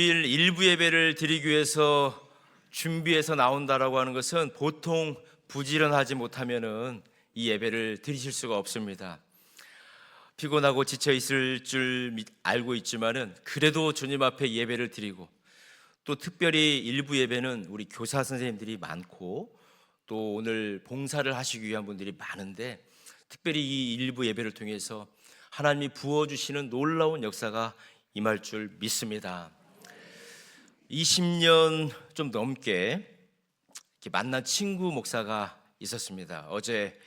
일부 예배를 드리기 위해서 준비해서 나온다라고 하는 것은 보통 부지런하지 못하면은 이 예배를 드리실 수가 없습니다. 피곤하고 지쳐 있을 줄 알고 있지만은 그래도 주님 앞에 예배를 드리고, 또 특별히 일부 예배는 우리 교사 선생님들이 많고 또 오늘 봉사를 하시기 위한 분들이 많은데, 특별히 이 일부 예배를 통해서 하나님이 부어주시는 놀라운 역사가 임할 줄 믿습니다. 20년 좀 넘게 이렇게 만난 친구 목사가 있었습니다. 어제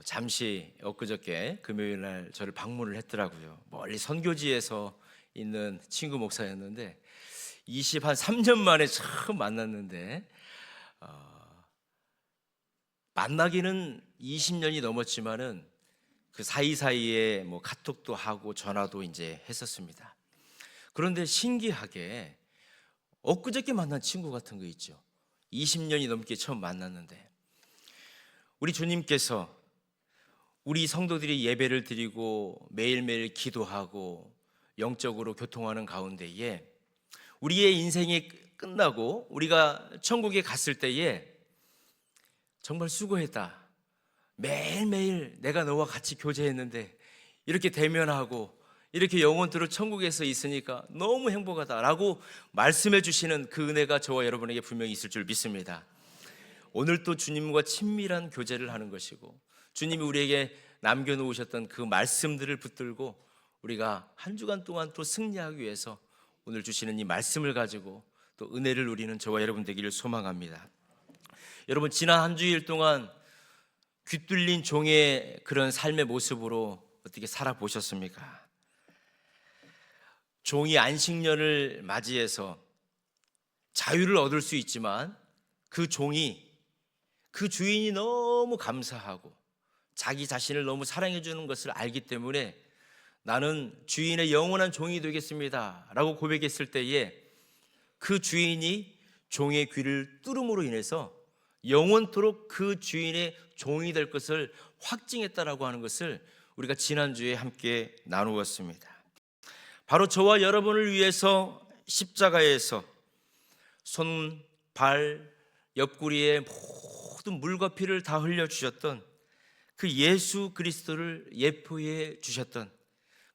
잠시 엊그저께 금요일 날 저를 방문을 했더라고요. 멀리 선교지에서 있는 친구 목사였는데 3년 만에 처음 만났는데, 만나기는 20년이 넘었지만은 그 사이사이에 뭐 카톡도 하고 전화도 이제 했었습니다. 그런데 신기하게 엊그저께 만난 친구 같은 거 있죠. 20년이 넘게 처음 만났는데, 우리 주님께서 우리 성도들이 예배를 드리고 매일매일 기도하고 영적으로 교통하는 가운데에 우리의 인생이 끝나고 우리가 천국에 갔을 때에 정말 수고했다, 매일매일 내가 너와 같이 교제했는데 이렇게 대면하고 이렇게 영원토록 천국에서 있으니까 너무 행복하다라고 말씀해 주시는 그 은혜가 저와 여러분에게 분명히 있을 줄 믿습니다. 오늘 또 주님과 친밀한 교제를 하는 것이고, 주님이 우리에게 남겨놓으셨던 그 말씀들을 붙들고 우리가 한 주간 동안 또 승리하기 위해서 오늘 주시는 이 말씀을 가지고 또 은혜를 누리는 저와 여러분 되기를 소망합니다. 여러분, 지난 한 주일 동안 귀뚫린 종의 그런 삶의 모습으로 어떻게 살아보셨습니까? 종이 안식년을 맞이해서 자유를 얻을 수 있지만 그 종이 그 주인이 너무 감사하고 자기 자신을 너무 사랑해 주는 것을 알기 때문에 나는 주인의 영원한 종이 되겠습니다 라고 고백했을 때에 그 주인이 종의 귀를 뚫음으로 인해서 영원토록 그 주인의 종이 될 것을 확증했다라고 하는 것을 우리가 지난주에 함께 나누었습니다. 바로 저와 여러분을 위해서 십자가에서 손, 발, 옆구리에 모든 물과 피를 다 흘려주셨던 그 예수 그리스도를 예표해 주셨던,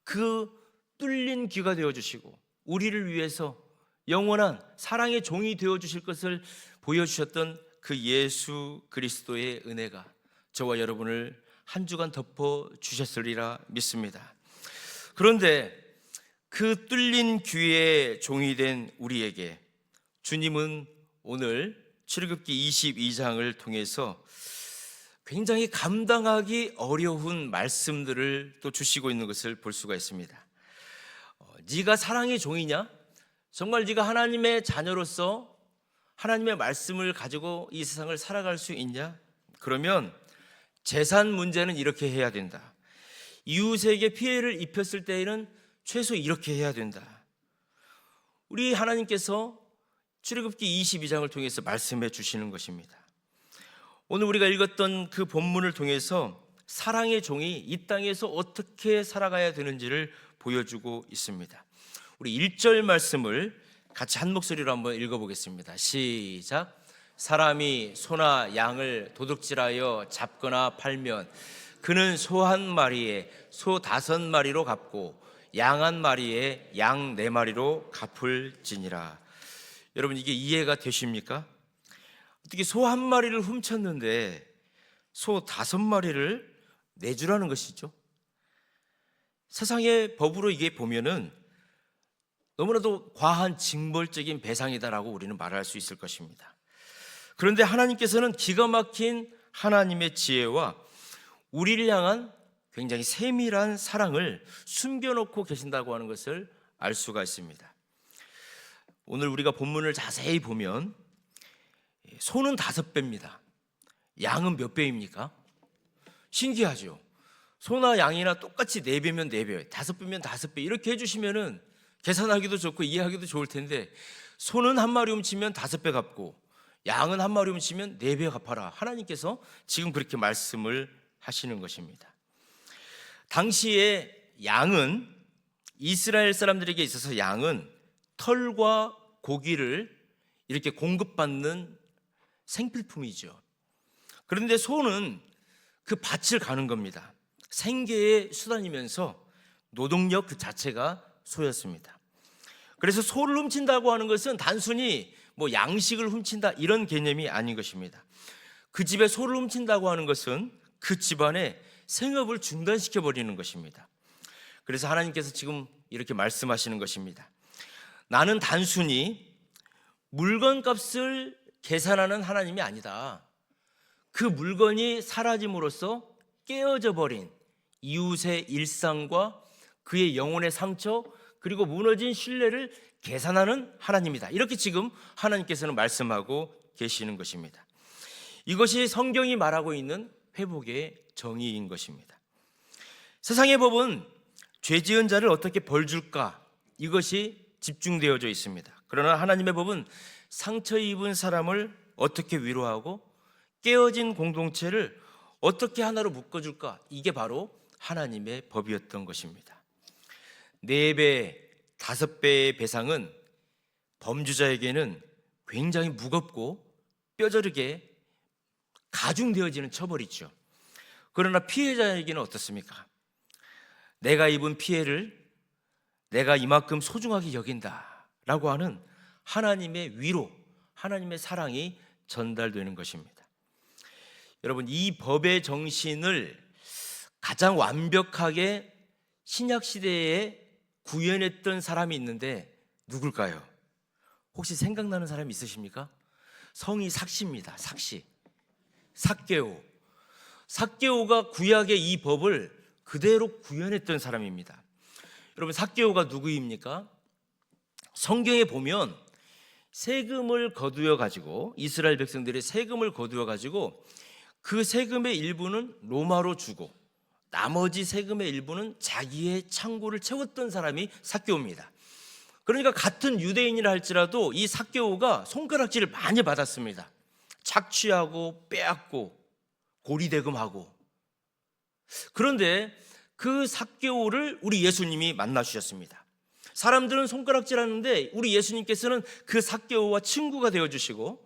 그 뚫린 귀가 되어주시고 우리를 위해서 영원한 사랑의 종이 되어주실 것을 보여주셨던 그 예수 그리스도의 은혜가 저와 여러분을 한 주간 덮어주셨으리라 믿습니다. 그런데 그 뚫린 귀의 종이 된 우리에게 주님은 오늘 출애굽기 22장을 통해서 굉장히 감당하기 어려운 말씀들을 또 주시고 있는 것을 볼 수가 있습니다. 네가 사랑의 종이냐? 정말 네가 하나님의 자녀로서 하나님의 말씀을 가지고 이 세상을 살아갈 수 있냐? 그러면 재산 문제는 이렇게 해야 된다. 이웃에게 피해를 입혔을 때에는 최소 이렇게 해야 된다. 우리 하나님께서 출애굽기 22장을 통해서 말씀해 주시는 것입니다. 오늘 우리가 읽었던 그 본문을 통해서 사랑의 종이 이 땅에서 어떻게 살아가야 되는지를 보여주고 있습니다. 우리 1절 말씀을 같이 한 목소리로 한번 읽어보겠습니다. 시작. 사람이 소나 양을 도둑질하여 잡거나 팔면 그는 소 한 마리에 소 5마리로 갚고 양 한 마리에 양 4마리로 갚을지니라. 여러분, 이게 이해가 되십니까? 어떻게 소 한 마리를 훔쳤는데 소 5마리를 내주라는 것이죠. 세상의 법으로 이게 보면은 너무나도 과한 징벌적인 배상이다라고 우리는 말할 수 있을 것입니다. 그런데 하나님께서는 기가 막힌 하나님의 지혜와 우리를 향한 굉장히 세밀한 사랑을 숨겨놓고 계신다고 하는 것을 알 수가 있습니다. 오늘 우리가 본문을 자세히 보면 소는 5배입니다. 양은 몇 배입니까? 신기하죠. 소나 양이나 똑같이 4배면 4배, 5배면 5배 이렇게 해주시면은 계산하기도 좋고 이해하기도 좋을 텐데, 소는 한 마리 훔치면 5배 갚고 양은 한 마리 훔치면 4배 갚아라. 하나님께서 지금 그렇게 말씀을 하시는 것입니다. 당시에 양은, 이스라엘 사람들에게 있어서 양은 털과 고기를 이렇게 공급받는 생필품이죠. 그런데 소는 그 밭을 가는 겁니다. 생계의 수단이면서 노동력 그 자체가 소였습니다. 그래서 소를 훔친다고 하는 것은 단순히 뭐 양식을 훔친다 이런 개념이 아닌 것입니다. 그 집에 소를 훔친다고 하는 것은 그 집안의 생업을 중단시켜 버리는 것입니다. 그래서 하나님께서 지금 이렇게 말씀하시는 것입니다. 나는 단순히 물건값을 계산하는 하나님이 아니다. 그 물건이 사라짐으로써 깨어져 버린 이웃의 일상과 그의 영혼의 상처 그리고 무너진 신뢰를 계산하는 하나님이다. 이렇게 지금 하나님께서는 말씀하고 계시는 것입니다. 이것이 성경이 말하고 있는 회복의 정의인 것입니다. 세상의 법은 죄 지은 자를 어떻게 벌 줄까? 이것이 집중되어져 있습니다. 그러나 하나님의 법은 상처 입은 사람을 어떻게 위로하고 깨어진 공동체를 어떻게 하나로 묶어줄까? 이게 바로 하나님의 법이었던 것입니다. 4배, 5배의 배상은 범죄자에게는 굉장히 무겁고 뼈저리게 가중되어지는 처벌이죠. 그러나 피해자에게는 어떻습니까? 내가 입은 피해를 내가 이만큼 소중하게 여긴다 라고 하는 하나님의 위로, 하나님의 사랑이 전달되는 것입니다. 여러분, 이 법의 정신을 가장 완벽하게 신약시대에 구현했던 사람이 있는데 누굴까요? 혹시 생각나는 사람이 있으십니까? 성이 삭시입니다. 삭시. 삭개오. 삭개오가 구약의 이 법을 그대로 구현했던 사람입니다. 여러분, 삭개오가 누구입니까? 성경에 보면 세금을 거두어 가지고 이스라엘 백성들의 세금을 거두어 가지고 그 세금의 일부는 로마로 주고 나머지 세금의 일부는 자기의 창고를 채웠던 사람이 삭개오입니다. 그러니까 같은 유대인이라 할지라도 이 삭개오가 손가락질을 많이 받았습니다. 착취하고 빼앗고 고리대금하고. 그런데 그 삭개오를 우리 예수님이 만나주셨습니다. 사람들은 손가락질하는데 우리 예수님께서는 그 삭개오와 친구가 되어주시고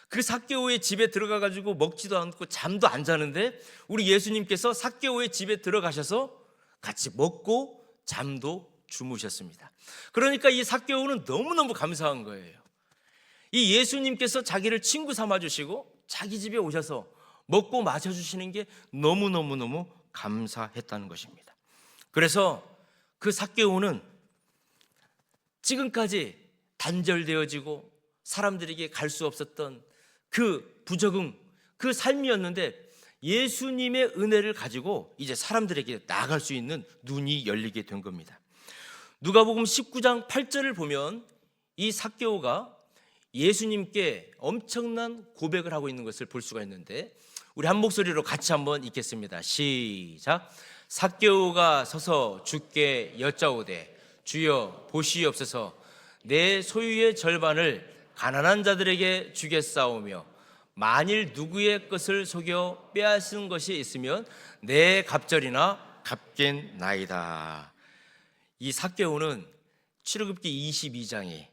그 삭개오의 집에 들어가 가지고 먹지도 않고 잠도 안 자는데 우리 예수님께서 삭개오의 집에 들어가셔서 같이 먹고 잠도 주무셨습니다. 그러니까 이 삭개오는 너무너무 감사한 거예요. 이 예수님께서 자기를 친구 삼아 주시고 자기 집에 오셔서 먹고 마셔 주시는 게 너무너무너무 감사했다는 것입니다. 그래서 그 삭개오는 지금까지 단절되어지고 사람들에게 갈 수 없었던 그 부적응, 그 삶이었는데 예수님의 은혜를 가지고 이제 사람들에게 나아갈 수 있는 눈이 열리게 된 겁니다. 누가복음 19장 8절을 보면 이 삭개오가 예수님께 엄청난 고백을 하고 있는 것을 볼 수가 있는데 우리 한 목소리로 같이 한번 읽겠습니다. 시작. 삭개오가 서서 주께 여짜오되 주여 보시옵소서 내 소유의 절반을 가난한 자들에게 주겠사오며 만일 누구의 것을 속여 빼앗은 것이 있으면 내 갑절이나 갚겠나이다. 이 삭개오는 출애굽기 22장에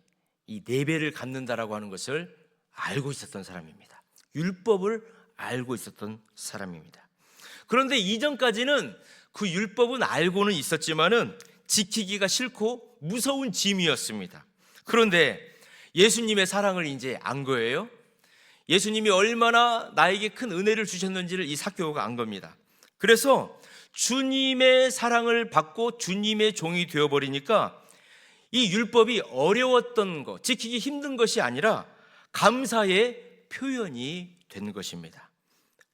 이 4배를 갚는다라고 하는 것을 알고 있었던 사람입니다. 율법을 알고 있었던 사람입니다. 그런데 이전까지는 그 율법은 알고는 있었지만은 지키기가 싫고 무서운 짐이었습니다. 그런데 예수님의 사랑을 이제 안 거예요. 예수님이 얼마나 나에게 큰 은혜를 주셨는지를 이 삭개오가 안 겁니다. 그래서 주님의 사랑을 받고 주님의 종이 되어버리니까 이 율법이 어려웠던 것, 지키기 힘든 것이 아니라 감사의 표현이 된 것입니다.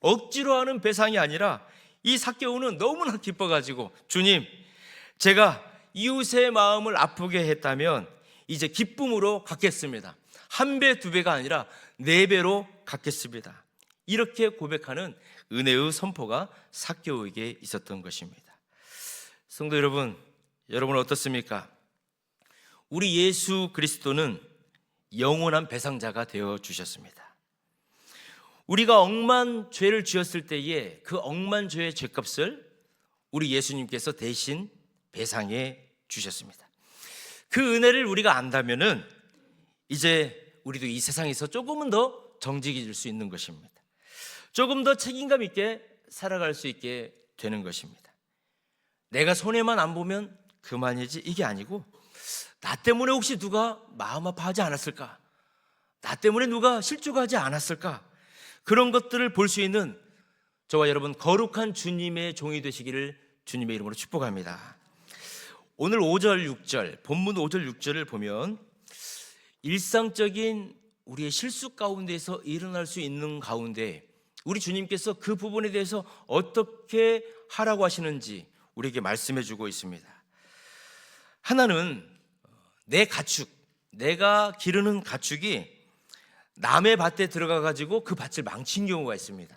억지로 하는 배상이 아니라 이 삭개오는 너무나 기뻐가지고 주님, 제가 이웃의 마음을 아프게 했다면 이제 기쁨으로 갚겠습니다. 1배, 2배가 아니라 4배로 갚겠습니다. 이렇게 고백하는 은혜의 선포가 삭개오에게 있었던 것입니다. 성도 여러분, 여러분은 어떻습니까? 우리 예수 그리스도는 영원한 배상자가 되어 주셨습니다. 우리가 억만 죄를 지었을 때에 그 억만 죄의 죄값을 우리 예수님께서 대신 배상해 주셨습니다. 그 은혜를 우리가 안다면은 이제 우리도 이 세상에서 조금은 더 정직해질 수 있는 것입니다. 조금 더 책임감 있게 살아갈 수 있게 되는 것입니다. 내가 손해만 안 보면 그만이지 이게 아니고, 나 때문에 혹시 누가 마음 아파하지 않았을까? 나 때문에 누가 실족하지 않았을까? 그런 것들을 볼 수 있는 저와 여러분 거룩한 주님의 종이 되시기를 주님의 이름으로 축복합니다. 오늘 5절 6절 본문 5절 6절을 보면 일상적인 우리의 실수 가운데서 일어날 수 있는 가운데 우리 주님께서 그 부분에 대해서 어떻게 하라고 하시는지 우리에게 말씀해 주고 있습니다. 하나는 내 가축, 내가 기르는 가축이 남의 밭에 들어가 가지고 그 밭을 망친 경우가 있습니다.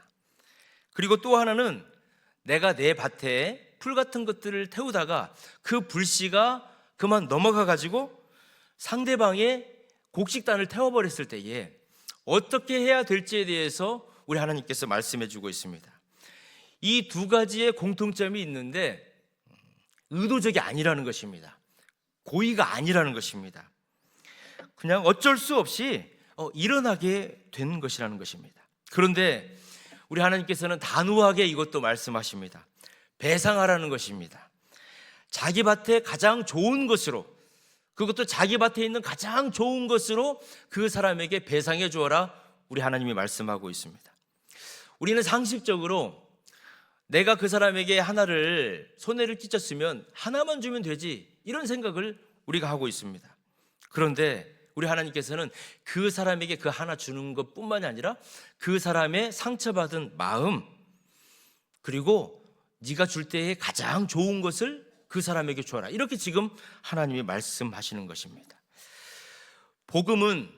그리고 또 하나는 내가 내 밭에 풀 같은 것들을 태우다가 그 불씨가 그만 넘어가 가지고 상대방의 곡식단을 태워버렸을 때에 어떻게 해야 될지에 대해서 우리 하나님께서 말씀해 주고 있습니다. 이 두 가지의 공통점이 있는데 의도적이 아니라는 것입니다. 고의가 아니라는 것입니다. 그냥 어쩔 수 없이 일어나게 된 것이라는 것입니다. 그런데 우리 하나님께서는 단호하게 이것도 말씀하십니다. 배상하라는 것입니다. 자기 밭에 가장 좋은 것으로, 그것도 자기 밭에 있는 가장 좋은 것으로 그 사람에게 배상해 주어라, 우리 하나님이 말씀하고 있습니다. 우리는 상식적으로 내가 그 사람에게 하나를 손해를 끼쳤으면 하나만 주면 되지, 이런 생각을 우리가 하고 있습니다. 그런데 우리 하나님께서는 그 사람에게 그 하나 주는 것뿐만이 아니라 그 사람의 상처받은 마음, 그리고 네가 줄 때에 가장 좋은 것을 그 사람에게 주어라, 이렇게 지금 하나님이 말씀하시는 것입니다. 복음은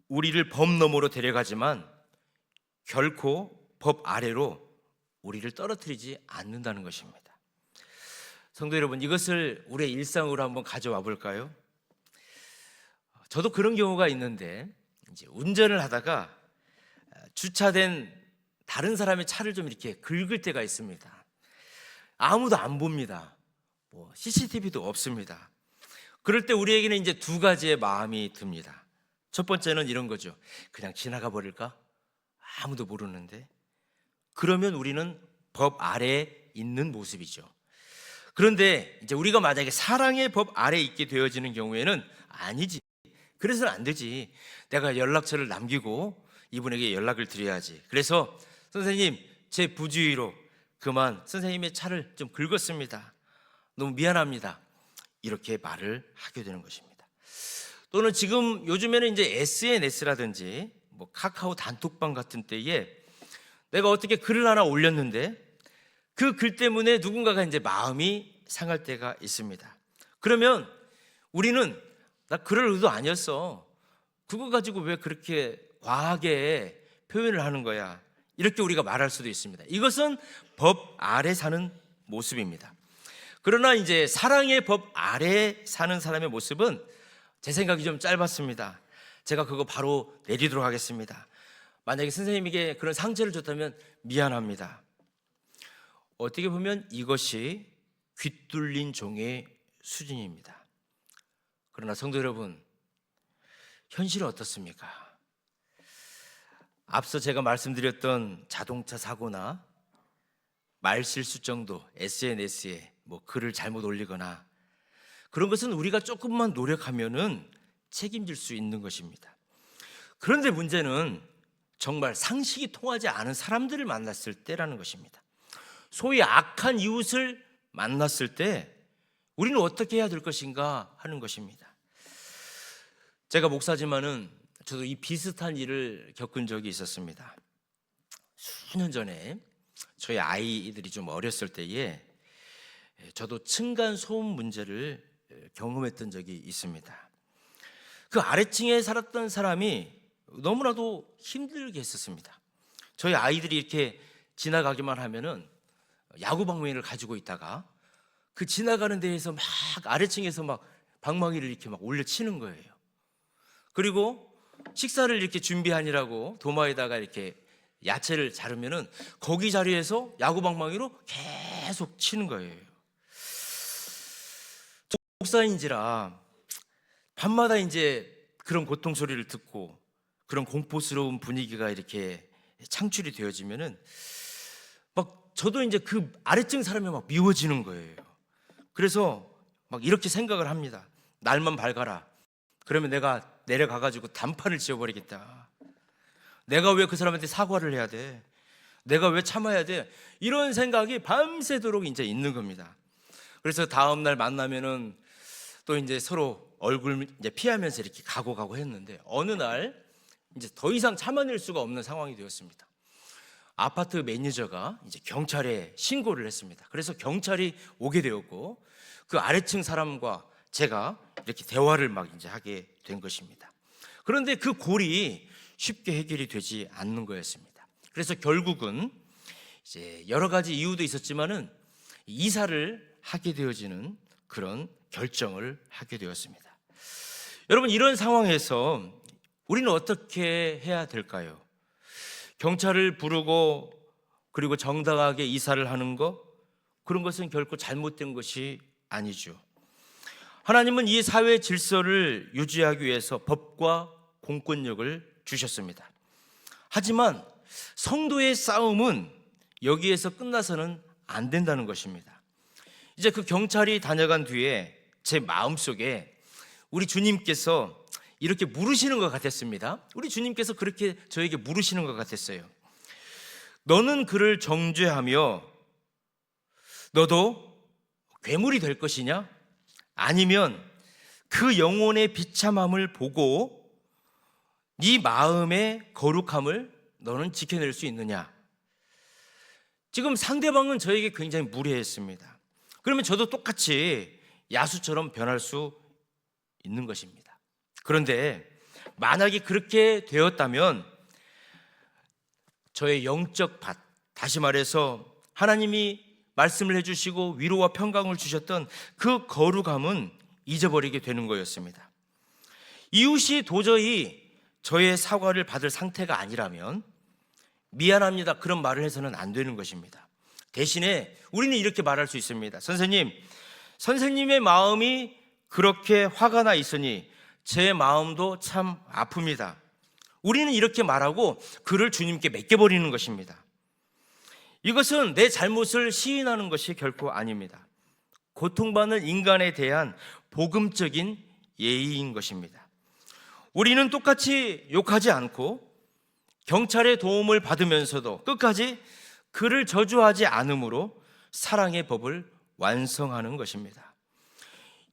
우리를 법 너머로 데려가지만 결코 법 아래로 우리를 떨어뜨리지 않는다는 것입니다. 성도 여러분, 이것을 우리의 일상으로 한번 가져와 볼까요? 저도 그런 경우가 있는데, 이제 운전을 하다가 주차된 다른 사람의 차를 좀 이렇게 긁을 때가 있습니다. 아무도 안 봅니다. CCTV도 없습니다. 그럴 때 우리에게는 이제 두 가지의 마음이 듭니다. 첫 번째는 이런 거죠. 그냥 지나가 버릴까? 아무도 모르는데. 그러면 우리는 법 아래에 있는 모습이죠. 그런데 이제 우리가 만약에 사랑의 법 아래에 있게 되어지는 경우에는 아니지, 그래서는 안 되지, 내가 연락처를 남기고 이분에게 연락을 드려야지, 그래서 선생님 제 부주의로 그만 선생님의 차를 좀 긁었습니다, 너무 미안합니다, 이렇게 말을 하게 되는 것입니다. 또는 지금 요즘에는 이제 SNS라든지 카카오 단톡방 같은 때에 내가 어떻게 글을 하나 올렸는데 그 글 때문에 누군가가 이제 마음이 상할 때가 있습니다. 그러면 우리는 나 그럴 의도 아니었어, 그거 가지고 왜 그렇게 과하게 표현을 하는 거야, 이렇게 우리가 말할 수도 있습니다. 이것은 법 아래 사는 모습입니다. 그러나 이제 사랑의 법 아래 사는 사람의 모습은 제 생각이 좀 짧았습니다. 제가 그거 바로 내리도록 하겠습니다. 만약에 선생님에게 그런 상처를 줬다면 미안합니다. 어떻게 보면 이것이 귀뚫린 종의 수준입니다. 그러나 성도 여러분, 현실은 어떻습니까? 앞서 제가 말씀드렸던 자동차 사고나 말실수 정도, SNS에 글을 잘못 올리거나 그런 것은 우리가 조금만 노력하면은 책임질 수 있는 것입니다. 그런데 문제는 정말 상식이 통하지 않은 사람들을 만났을 때라는 것입니다. 소위 악한 이웃을 만났을 때 우리는 어떻게 해야 될 것인가 하는 것입니다. 제가 목사지만은 저도 이 비슷한 일을 겪은 적이 있었습니다. 수년 전에 저희 아이들이 좀 어렸을 때에 저도 층간 소음 문제를 경험했던 적이 있습니다. 그 아래층에 살았던 사람이 너무나도 힘들게 했었습니다. 저희 아이들이 이렇게 지나가기만 하면은 야구 방망이를 가지고 있다가 그 지나가는 데에서 막 아래층에서 막 방망이를 이렇게 막 올려치는 거예요. 그리고 식사를 이렇게 준비하느라고 도마에다가 이렇게 야채를 자르면은 거기 자리에서 야구 방망이로 계속 치는 거예요. 목사인지라 밤마다 이제 그런 고통 소리를 듣고 그런 공포스러운 분위기가 이렇게 창출이 되어지면은 막 저도 이제 그 아래층 사람이 막 미워지는 거예요. 그래서 막 이렇게 생각을 합니다. 날만 밝아라. 그러면 내가 내려가가지고 단판을 지어버리겠다. 내가 왜 그 사람한테 사과를 해야 돼? 내가 왜 참아야 돼? 이런 생각이 밤새도록 이제 있는 겁니다. 그래서 다음날 만나면은 또 이제 서로 얼굴 이제 피하면서 이렇게 가고 했는데 어느 날 이제 더 이상 참아낼 수가 없는 상황이 되었습니다. 아파트 매니저가 이제 경찰에 신고를 했습니다. 그래서 경찰이 오게 되었고 그 아래층 사람과 제가 이렇게 대화를 막 이제 하게 된 것입니다. 그런데 그 골이 쉽게 해결이 되지 않는 거였습니다. 그래서 결국은 이제 여러 가지 이유도 있었지만은 이사를 하게 되어지는 그런 결정을 하게 되었습니다. 여러분, 이런 상황에서 우리는 어떻게 해야 될까요? 경찰을 부르고 그리고 정당하게 이사를 하는 것, 그런 것은 결코 잘못된 것이 아니죠. 하나님은 이 사회 질서를 유지하기 위해서 법과 공권력을 주셨습니다. 하지만 성도의 싸움은 여기에서 끝나서는 안 된다는 것입니다. 이제 그 경찰이 다녀간 뒤에 제 마음속에 우리 주님께서 이렇게 물으시는 것 같았습니다. 우리 주님께서 그렇게 저에게 물으시는 것 같았어요. 너는 그를 정죄하며 너도 괴물이 될 것이냐? 아니면 그 영혼의 비참함을 보고 네 마음의 거룩함을 너는 지켜낼 수 있느냐? 지금 상대방은 저에게 굉장히 무례했습니다. 그러면 저도 똑같이 야수처럼 변할 수 있는 것입니다. 그런데 만약에 그렇게 되었다면 저의 영적 밭, 다시 말해서 하나님이 말씀을 해주시고 위로와 평강을 주셨던 그 거룩함은 잊어버리게 되는 거였습니다. 이웃이 도저히 저의 사과를 받을 상태가 아니라면 미안합니다, 그런 말을 해서는 안 되는 것입니다. 대신에 우리는 이렇게 말할 수 있습니다. 선생님의 마음이 그렇게 화가 나 있으니 제 마음도 참 아픕니다. 우리는 이렇게 말하고 그를 주님께 맡겨버리는 것입니다. 이것은 내 잘못을 시인하는 것이 결코 아닙니다. 고통받는 인간에 대한 복음적인 예의인 것입니다. 우리는 똑같이 욕하지 않고 경찰의 도움을 받으면서도 끝까지 그를 저주하지 않음으로 사랑의 법을 완성하는 것입니다.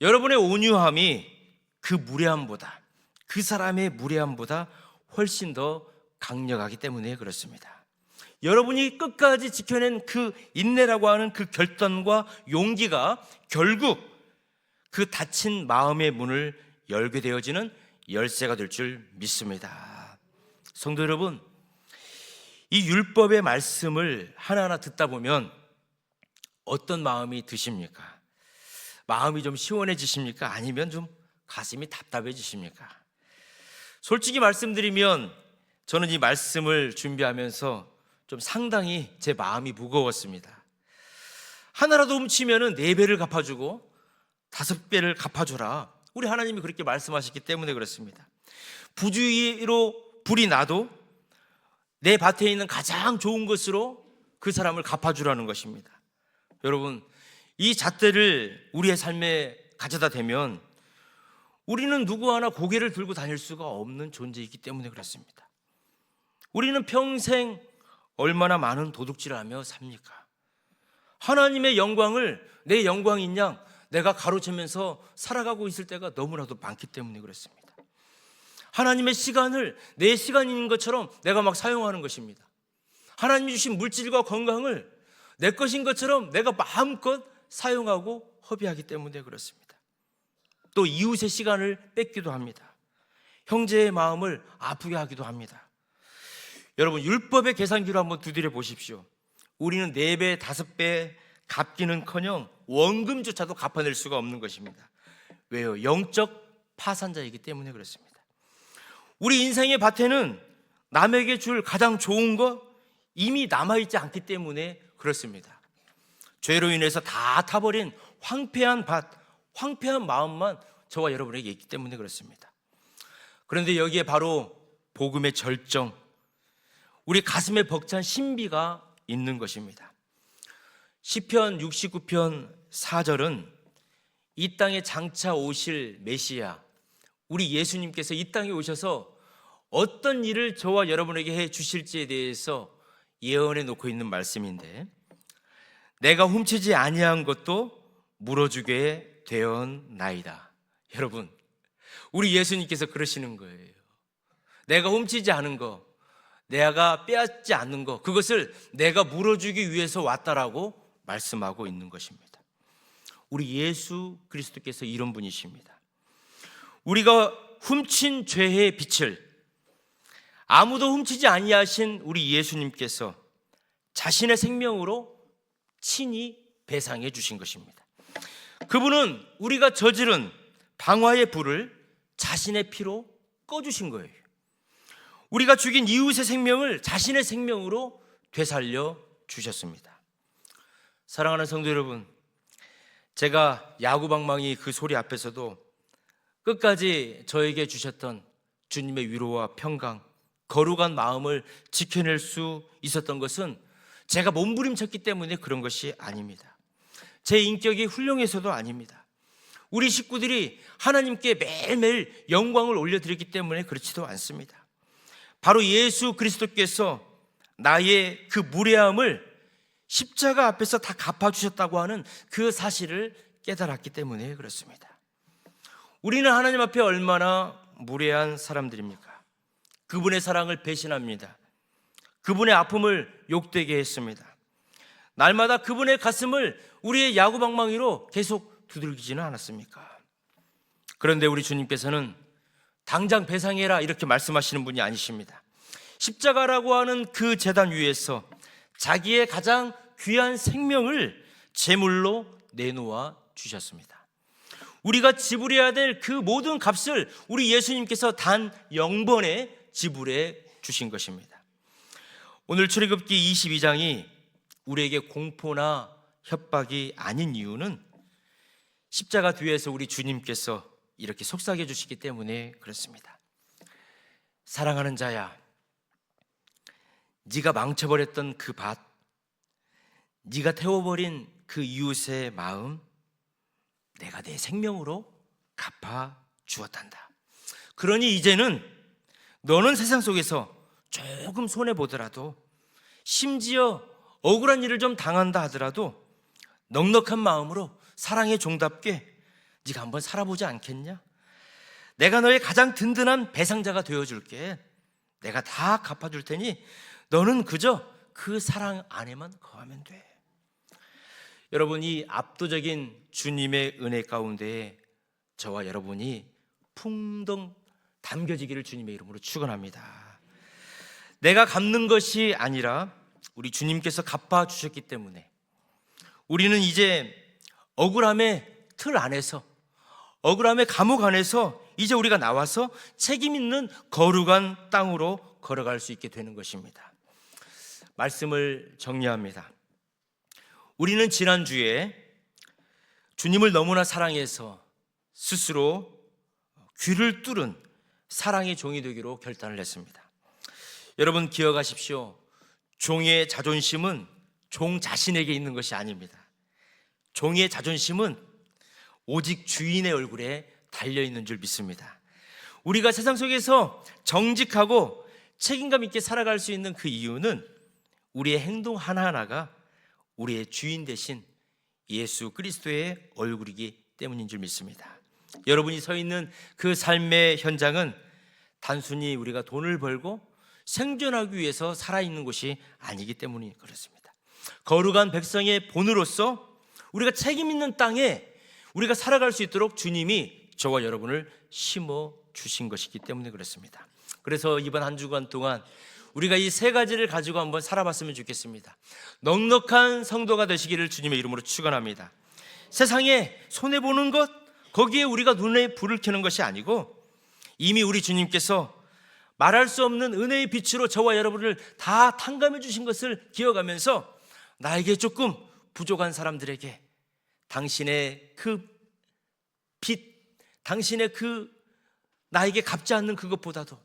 여러분의 온유함이 그 무례함보다, 그 사람의 무례함보다 훨씬 더 강력하기 때문에 그렇습니다. 여러분이 끝까지 지켜낸 그 인내라고 하는 그 결단과 용기가 결국 그 닫힌 마음의 문을 열게 되어지는 열쇠가 될 줄 믿습니다. 성도 여러분, 이 율법의 말씀을 하나하나 듣다 보면 어떤 마음이 드십니까? 마음이 좀 시원해지십니까? 아니면 좀 가슴이 답답해지십니까? 솔직히 말씀드리면 저는 이 말씀을 준비하면서 좀 상당히 제 마음이 무거웠습니다. 하나라도 훔치면 4배를 갚아주고 5배를 갚아줘라. 우리 하나님이 그렇게 말씀하셨기 때문에 그렇습니다. 부주의로 불이 나도 내 밭에 있는 가장 좋은 것으로 그 사람을 갚아주라는 것입니다. 여러분, 이 잣대를 우리의 삶에 가져다 대면 우리는 누구 하나 고개를 들고 다닐 수가 없는 존재이기 때문에 그렇습니다. 우리는 평생 얼마나 많은 도둑질을 하며 삽니까? 하나님의 영광을 내 영광인 양 내가 가로채면서 살아가고 있을 때가 너무나도 많기 때문에 그렇습니다. 하나님의 시간을 내 시간인 것처럼 내가 막 사용하는 것입니다. 하나님이 주신 물질과 건강을 내 것인 것처럼 내가 마음껏 사용하고 허비하기 때문에 그렇습니다. 또 이웃의 시간을 뺏기도 합니다. 형제의 마음을 아프게 하기도 합니다. 여러분, 율법의 계산기로 한번 두드려 보십시오. 우리는 4배, 5배 갚기는커녕 원금조차도 갚아낼 수가 없는 것입니다. 왜요? 영적 파산자이기 때문에 그렇습니다. 우리 인생의 밭에는 남에게 줄 가장 좋은 것 이미 남아있지 않기 때문에 그렇습니다. 죄로 인해서 다 타버린 황폐한 밭, 황폐한 마음만 저와 여러분에게 있기 때문에 그렇습니다. 그런데 여기에 바로 복음의 절정, 우리 가슴에 벅찬 신비가 있는 것입니다. 시편 69편 4절은 이 땅에 장차 오실 메시아, 우리 예수님께서 이 땅에 오셔서 어떤 일을 저와 여러분에게 해 주실지에 대해서 예언해 놓고 있는 말씀인데, 내가 훔치지 아니한 것도 물어주게 되었나이다. 여러분, 우리 예수님께서 그러시는 거예요. 내가 훔치지 않은 거, 내가 빼앗지 않는 거, 그것을 내가 물어주기 위해서 왔다라고 말씀하고 있는 것입니다. 우리 예수 그리스도께서 이런 분이십니다. 우리가 훔친 죄의 빛을 아무도 훔치지 아니하신 우리 예수님께서 자신의 생명으로 친히 배상해 주신 것입니다. 그분은 우리가 저지른 방화의 불을 자신의 피로 꺼주신 거예요. 우리가 죽인 이웃의 생명을 자신의 생명으로 되살려 주셨습니다. 사랑하는 성도 여러분, 제가 야구방망이 그 소리 앞에서도 끝까지 저에게 주셨던 주님의 위로와 평강, 거룩한 마음을 지켜낼 수 있었던 것은 제가 몸부림쳤기 때문에 그런 것이 아닙니다. 제 인격이 훌륭해서도 아닙니다. 우리 식구들이 하나님께 매일매일 영광을 올려드렸기 때문에 그렇지도 않습니다. 바로 예수 그리스도께서 나의 그 무례함을 십자가 앞에서 다 갚아주셨다고 하는 그 사실을 깨달았기 때문에 그렇습니다. 우리는 하나님 앞에 얼마나 무례한 사람들입니까? 그분의 사랑을 배신합니다. 그분의 아픔을 욕되게 했습니다. 날마다 그분의 가슴을 우리의 야구방망이로 계속 두들기지는 않았습니까? 그런데 우리 주님께서는 당장 배상해라 이렇게 말씀하시는 분이 아니십니다. 십자가라고 하는 그 제단 위에서 자기의 가장 귀한 생명을 제물로 내놓아 주셨습니다. 우리가 지불해야 될 그 모든 값을 우리 예수님께서 단 0번에 지불해 주신 것입니다. 오늘 출애굽기 22장이 우리에게 공포나 협박이 아닌 이유는 십자가 뒤에서 우리 주님께서 이렇게 속삭여 주시기 때문에 그렇습니다. 사랑하는 자야, 네가 망쳐버렸던 그 밭, 네가 태워버린 그 이웃의 마음, 내가 내 생명으로 갚아 주었단다. 그러니 이제는 너는 세상 속에서 조금 손해보더라도, 심지어 억울한 일을 좀 당한다 하더라도 넉넉한 마음으로 사랑의 종답게 네가 한번 살아보지 않겠냐? 내가 너의 가장 든든한 배상자가 되어줄게. 내가 다 갚아줄 테니 너는 그저 그 사랑 안에만 거하면 돼. 여러분, 이 압도적인 주님의 은혜 가운데에 저와 여러분이 풍덩 담겨지기를 주님의 이름으로 축원합니다. 내가 갚는 것이 아니라 우리 주님께서 갚아주셨기 때문에 우리는 이제 억울함의 틀 안에서, 억울함의 감옥 안에서 이제 우리가 나와서 책임 있는 거룩한 땅으로 걸어갈 수 있게 되는 것입니다. 말씀을 정리합니다. 우리는 지난주에 주님을 너무나 사랑해서 스스로 귀를 뚫은 사랑의 종이 되기로 결단을 했습니다. 여러분 기억하십시오. 종의 자존심은 종 자신에게 있는 것이 아닙니다. 종의 자존심은 오직 주인의 얼굴에 달려있는 줄 믿습니다. 우리가 세상 속에서 정직하고 책임감 있게 살아갈 수 있는 그 이유는 우리의 행동 하나하나가 우리의 주인 대신 예수 그리스도의 얼굴이기 때문인 줄 믿습니다. 여러분이 서 있는 그 삶의 현장은 단순히 우리가 돈을 벌고 생존하기 위해서 살아있는 곳이 아니기 때문이 그렇습니다. 거룩한 백성의 본으로서 우리가 책임 있는 땅에 우리가 살아갈 수 있도록 주님이 저와 여러분을 심어 주신 것이기 때문에 그렇습니다. 그래서 이번 한 주간 동안 우리가 이 세 가지를 가지고 한번 살아봤으면 좋겠습니다. 넉넉한 성도가 되시기를 주님의 이름으로 축원합니다. 세상에 손해보는 것, 거기에 우리가 눈에 불을 켜는 것이 아니고 이미 우리 주님께서 말할 수 없는 은혜의 빛으로 저와 여러분을 다 탕감해 주신 것을 기억하면서 나에게 조금 부족한 사람들에게 당신의 그 빛, 당신의 그 나에게 갚지 않는 그것보다도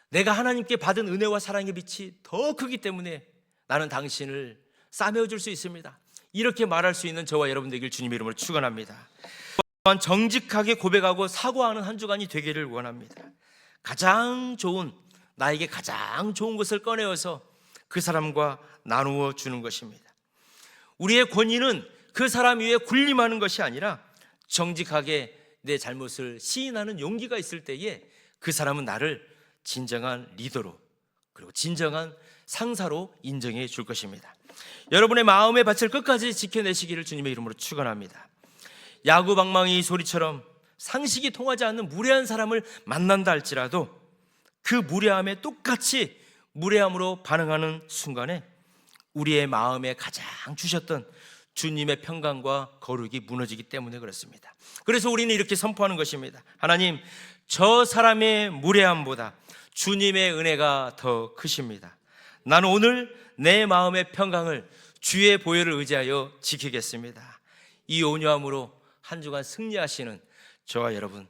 내가 하나님께 받은 은혜와 사랑의 빛이 더 크기 때문에 나는 당신을 싸매어줄 수 있습니다. 이렇게 말할 수 있는 저와 여러분 되길 주님의 이름으로 축원합니다. 또한 정직하게 고백하고 사과하는 한 주간이 되기를 원합니다. 가장 좋은, 나에게 가장 좋은 것을 꺼내어서 그 사람과 나누어 주는 것입니다. 우리의 권위는 그 사람 위에 군림하는 것이 아니라 정직하게 내 잘못을 시인하는 용기가 있을 때에 그 사람은 나를 진정한 리더로, 그리고 진정한 상사로 인정해 줄 것입니다. 여러분의 마음의 밭을 끝까지 지켜내시기를 주님의 이름으로 축원합니다. 야구방망이 소리처럼 상식이 통하지 않는 무례한 사람을 만난다 할지라도 그 무례함에 똑같이 무례함으로 반응하는 순간에 우리의 마음에 가장 주셨던 주님의 평강과 거룩이 무너지기 때문에 그렇습니다. 그래서 우리는 이렇게 선포하는 것입니다. 하나님, 저 사람의 무례함보다 주님의 은혜가 더 크십니다. 나는 오늘 내 마음의 평강을 주의 보혈을 의지하여 지키겠습니다. 이 온유함으로 한 주간 승리하시는 저와 여러분,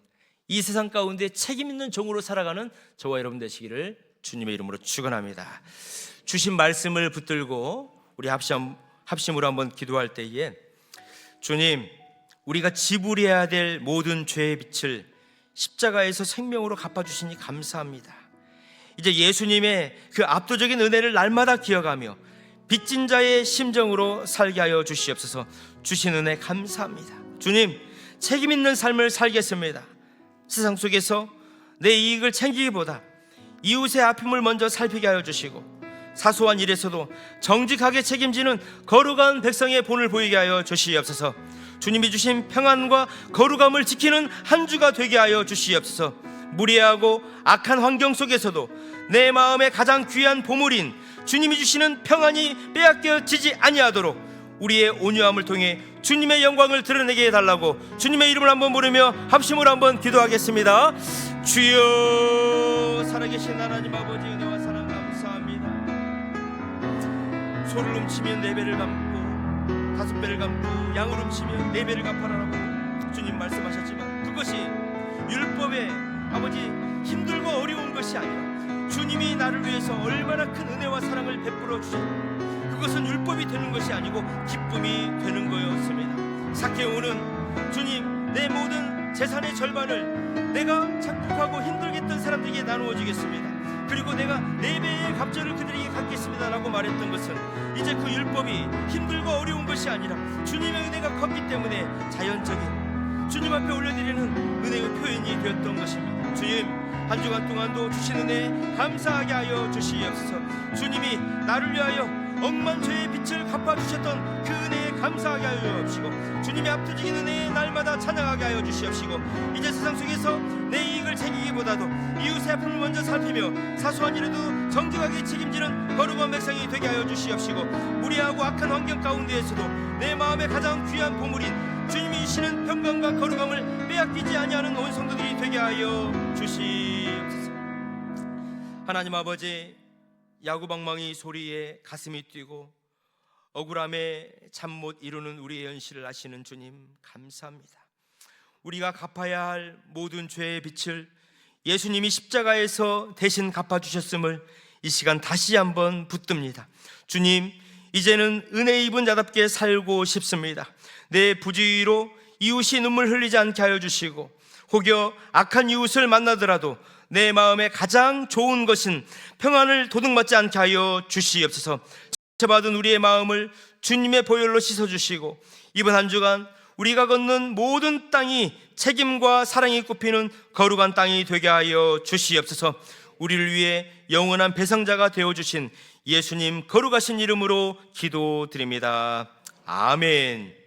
이 세상 가운데 책임 있는 종으로 살아가는 저와 여러분 되시기를 주님의 이름으로 축원합니다. 주신 말씀을 붙들고 우리 합심으로 한번 기도할 때에, 주님, 우리가 지불해야 될 모든 죄의 빚을 십자가에서 생명으로 갚아주시니 감사합니다. 이제 예수님의 그 압도적인 은혜를 날마다 기억하며 빚진 자의 심정으로 살게 하여 주시옵소서. 주신 은혜 감사합니다. 주님, 책임 있는 삶을 살겠습니다. 세상 속에서 내 이익을 챙기기보다 이웃의 아픔을 먼저 살피게 하여 주시고, 사소한 일에서도 정직하게 책임지는 거룩한 백성의 본을 보이게 하여 주시옵소서. 주님이 주신 평안과 거룩함을 지키는 한 주가 되게 하여 주시옵소서. 무례하고 악한 환경 속에서도 내 마음의 가장 귀한 보물인 주님이 주시는 평안이 빼앗겨지지 아니하도록 우리의 온유함을 통해 주님의 영광을 드러내게 해달라고 주님의 이름을 한번 부르며 합심으로 한번 기도하겠습니다. 주여, 살아계신 하나님 아버지, 은혜와 사랑 감사합니다. 소를 훔치면 4배를 갚고 5배를 갚고 양을 훔치면 4배를 갚아라라고 주님 말씀하셨지만, 그것이 율법의 아버지 힘들고 어려운 것이 아니라 주님이 나를 위해서 얼마나 큰 은혜와 사랑을 베풀어 주셨고, 그것은 율법이 되는 것이 아니고 기쁨이 되는 거였습니다. 삭개오는 주님, 내 모든 재산의 절반을 내가 착복하고 힘들게 했던 사람들에게 나누어 주겠습니다. 그리고 내가 4배의 갑절을 그들에게 갚겠습니다 라고 말했던 것은 이제 그 율법이 힘들고 어려운 것이 아니라 주님의 은혜가 컸기 때문에 자연적인 주님 앞에 올려드리는 은혜의 표현이 되었던 것입니다. 주님, 한 주간 동안도 주신 은혜 감사하게 하여 주시옵소서. 주님이 나를 위하여 억만 죄의 빛을 갚아주셨던 그 은혜에 감사하게 하여 주시고, 주님의 압도적인 은혜에 날마다 찬양하게 하여 주시옵시고, 이제 세상 속에서 내 이익을 챙기기보다도 이웃의 아픔을 먼저 살피며 사소한 일에도 정직하게 책임지는 거룩한 백성이 되게 하여 주시옵시고, 무례하고 악한 환경 가운데에서도 내 마음의 가장 귀한 보물인 주님이 주시는 평강과 거룩함을 빼앗기지 아니하는 온 성도들이 되게 하여 주시옵소서. 하나님 아버지, 야구방망이 소리에 가슴이 뛰고 억울함에 잠 못 이루는 우리의 현실을 아시는 주님 감사합니다. 우리가 갚아야 할 모든 죄의 빚을 예수님이 십자가에서 대신 갚아주셨음을 이 시간 다시 한번 붙듭니다. 주님, 이제는 은혜 입은 자답게 살고 싶습니다. 내 부주의로 이웃이 눈물 흘리지 않게 하여 주시고, 혹여 악한 이웃을 만나더라도 내 마음에 가장 좋은 것은 평안을 도둑맞지 않게 하여 주시옵소서. 상처받은 우리의 마음을 주님의 보혈로 씻어주시고, 이번 한 주간 우리가 걷는 모든 땅이 책임과 사랑이 꼽히는 거룩한 땅이 되게 하여 주시옵소서. 우리를 위해 영원한 배상자가 되어주신 예수님 거룩하신 이름으로 기도드립니다. 아멘.